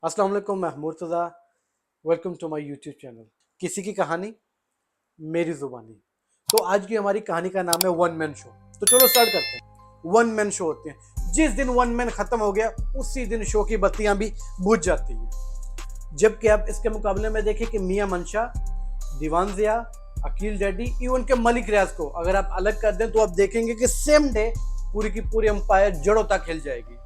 अस्सलाम वालेकुम, मैं Murtaza. Welcome to my YouTube channel. किसी की कहानी मेरी ज़ुबानी। तो आज की हमारी कहानी का नाम है वन मैन शो। तो चलो स्टार्ट करते हैं। वन मैन शो होते हैं, जिस दिन वन मैन खत्म हो गया उसी दिन शो की बत्तियां भी बुझ जाती हैं। जबकि आप इसके मुकाबले में देखें कि मियां मंशा, दीवान ज़िया, अकील डैडी, इवन के मलिक रियाज को अगर आप अलग कर दें तो आप देखेंगे कि सेम डे पूरी की पूरी अंपायर जड़ों तक हिल जाएगी।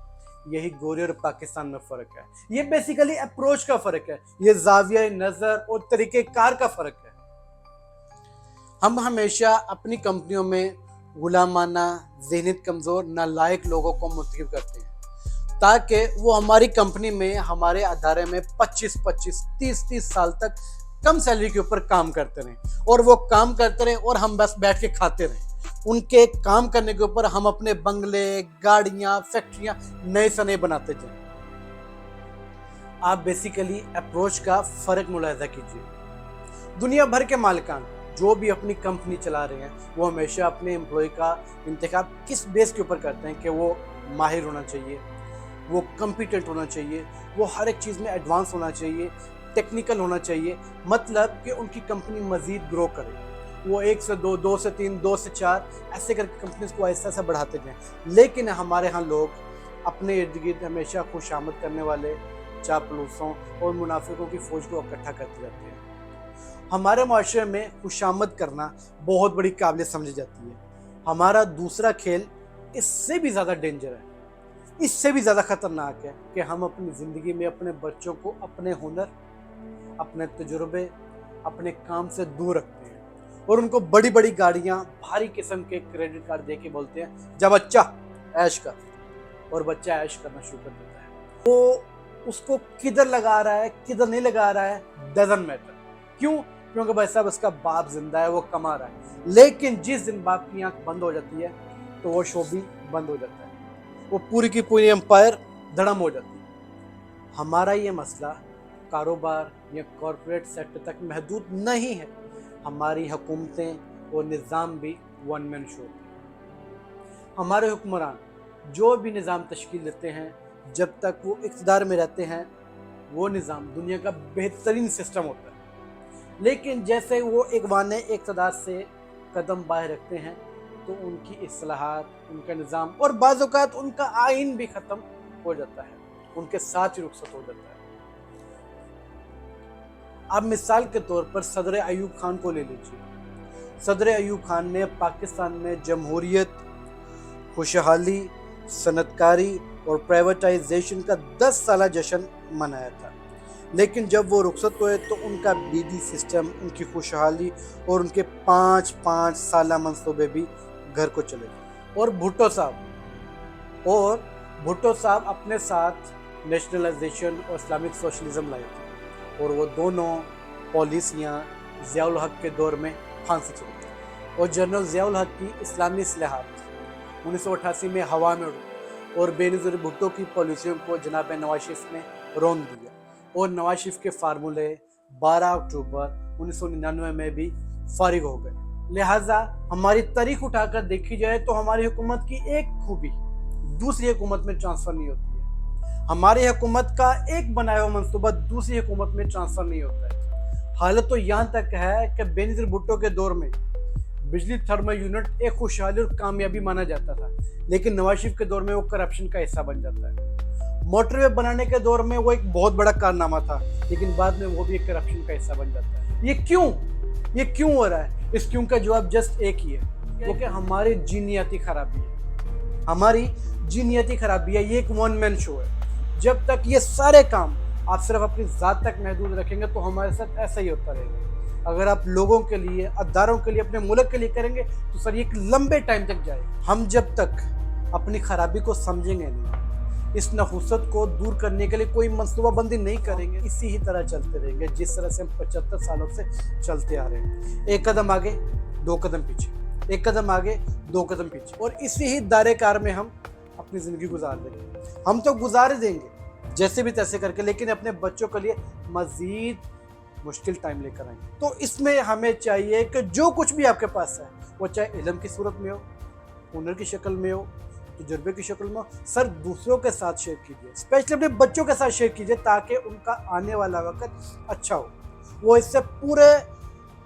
यही गोरे और पाकिस्तान में फर्क है। ये बेसिकली अप्रोच का फर्क है, ये जाविया नजर और तरीके कार का फर्क है। हम हमेशा अपनी कंपनियों में गुलामाना, ज़हनियत कमजोर, नालायक लोगों को मुंतखब करते हैं ताकि वो हमारी कंपनी में, हमारे अदारे में 25-25, 30-30 साल तक कम सैलरी के ऊपर काम करते रहें और वो काम करते रहें और हम बस बैठ के खाते रहें। उनके काम करने के ऊपर हम अपने बंगले, गाड़ियां, फैक्ट्रियां नए से नए बनाते जाएं। आप बेसिकली अप्रोच का फर्क मुलाहिजा कीजिए। दुनिया भर के मालिकान जो भी अपनी कंपनी चला रहे हैं वो हमेशा अपने एम्प्लॉय का इंतखाब किस बेस के ऊपर करते हैं कि वो माहिर होना चाहिए, वो कॉम्पिटेंट होना चाहिए, वो हर एक चीज़ में एडवांस होना चाहिए, टेक्निकल होना चाहिए, मतलब कि उनकी कंपनी मज़ीद ग्रो करे। वो 1 से 2, 2 से 3, 2 से 4 ऐसे करके कंपनीज को ऐसा ऐसा बढ़ाते जाएं। लेकिन हमारे यहाँ लोग अपने इर्द गिर्द हमेशा खुशामद करने वाले चापलूसों और मुनाफिकों की फौज को इकट्ठा करते रहते हैं। हमारे माशरे में खुशामद करना बहुत बड़ी काबिलियत समझी जाती है। हमारा दूसरा खेल इससे भी ज़्यादा डेंजर है, इससे भी ज़्यादा ख़तरनाक है कि हम अपनी ज़िंदगी में अपने बच्चों को अपने हुनर, अपने तजुर्बे, अपने काम से दूर रखते हैं और उनको बड़ी बड़ी गाड़ियां, भारी किस्म के क्रेडिट कार्ड दे के बोलते हैं जा बच्चा ऐश कर, और बच्चा ऐश करना शुरू कर देता है। वो उसको किधर लगा रहा है, किधर नहीं लगा रहा है, डजंट मैटर। क्यों? क्योंकि भाई साहब उसका बाप जिंदा है, वो कमा रहा है। लेकिन जिस दिन बाप की आंख बंद हो जाती है तो वो शो भी बंद हो जाता है, वो पूरी की पूरी एम्पायर धड़म हो जाती है। हमारा ये मसला कारोबार या कॉरपोरेट सेक्टर तक महदूद नहीं है। हमारी हुकूमतें और निज़ाम भी वन मैन शो हैं। हमारे हुक्मरान जो भी निज़ाम तश्कील देते हैं, जब तक वो इक़्तिदार में रहते हैं वो निज़ाम दुनिया का बेहतरीन सिस्टम होता है। लेकिन जैसे वो एक वाने इक़्तिदार से कदम बाहर रखते हैं तो उनकी इस्लाहात, उनका निज़ाम और बाज़ औक़ात उनका आइन भी ख़त्म हो जाता है, उनके साथ ही रुखसत हो जाता है। अब मिसाल के तौर पर सदर अयूब खान को ले लीजिए। सदर अयूब खान ने पाकिस्तान में जमहूरियत, खुशहाली, सनतकारी और प्राइवेटाइजेशन का 10 साला जश्न मनाया था। लेकिन जब वो रुखसत हुए तो उनका बीडी सिस्टम, उनकी खुशहाली और उनके 5-5 साला मंसूबे भी घर को चले गए। और भुट्टो साहब अपने साथ नेशनलाइजेशन और इस्लामिक सोशलिज्म लाए थे और वो दोनों पॉलिसियाँ ज़ियाउल हक के दौर में फांसी चली और जनरल ज़ियाउल हक की इस्लामी इस्लाहात 1988 में हवा में उड़ी और बेनज़ीर भुट्टो की पॉलिसियों को जनाब नवाज शरीफ ने रौंद दिया और नवाज शरीफ के फार्मूले 12 अक्टूबर 1999 में भी फारिग हो गए। लिहाजा हमारी तारीख उठाकर देखी जाए तो हमारी हुकूमत की एक खूबी दूसरी हुकूमत में ट्रांसफ़र नहीं होती है। हमारी हुकूमत का एक बनाया हुआ मंसूबा दूसरी हुकूमत में ट्रांसफ़र नहीं होता है। हालत तो यहाँ तक है कि बेनज़ीर भुट्टो के दौर में बिजली थर्मल यूनिट एक खुशहाली और कामयाबी माना जाता था, लेकिन नवाज शरीफ के दौर में वो करप्शन का हिस्सा बन जाता है। मोटरवे बनाने के दौर में वो एक बहुत बड़ा कारनामा था, लेकिन बाद में वो भी एक करप्शन का हिस्सा बन जाता है। ये क्यों हो रहा है? इस क्यों का जवाब जस्ट एक ही है, क्योंकि हमारी जीनियाती खराबी है। हमारी जीनियाती खराबी है। ये एक वन मैन शो है। जब तक ये सारे काम आप सिर्फ अपनी ज़ात तक महदूद रखेंगे तो हमारे साथ ऐसा ही होता रहेगा। अगर आप लोगों के लिए, अदारों के लिए, अपने मुल्क के लिए करेंगे तो सर ये एक लंबे टाइम तक जाएगा। हम जब तक अपनी खराबी को समझेंगे नहीं, इस नहुसत को दूर करने के लिए कोई मनसूबाबंदी नहीं करेंगे, इसी ही तरह चलते रहेंगे जिस तरह से हम 75 सालों से चलते आ रहे हैं। एक कदम आगे, 2 कदम पीछे, एक कदम आगे, 2 कदम पीछे, और इसी ही दायरे कार में हम अपनी ज़िंदगी गुजार देंगे। हम तो गुजार देंगे जैसे भी तैसे करके, लेकिन अपने बच्चों के लिए मज़ीद मुश्किल टाइम लेकर आएंगे। तो इसमें हमें चाहिए कि जो कुछ भी आपके पास है, वो चाहे इल्म की सूरत में हो, हुनर की शक्ल में हो, तजुर्बे की शक्ल में सर दूसरों के साथ शेयर कीजिए, स्पेशली अपने बच्चों के साथ शेयर कीजिए ताकि उनका आने वाला वक्त अच्छा हो, वो इससे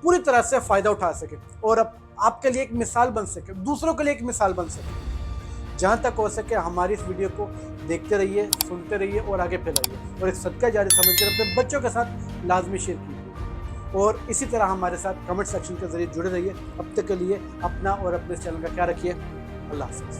पूरी तरह से फ़ायदा उठा सके और आपके लिए एक मिसाल बन सके, दूसरों के लिए एक मिसाल बन सके। जहाँ तक हो सके हमारी इस वीडियो को देखते रहिए, सुनते रहिए और आगे फैलाइए और एक सदका जारी समझकर अपने बच्चों के साथ लाजमी शेयर कीजिए और इसी तरह हमारे साथ कमेंट सेक्शन के ज़रिए जुड़े रहिए। अब तक के लिए अपना और अपने चैनल का ख्याल रखिए। अल्लाह हाफ़िज़।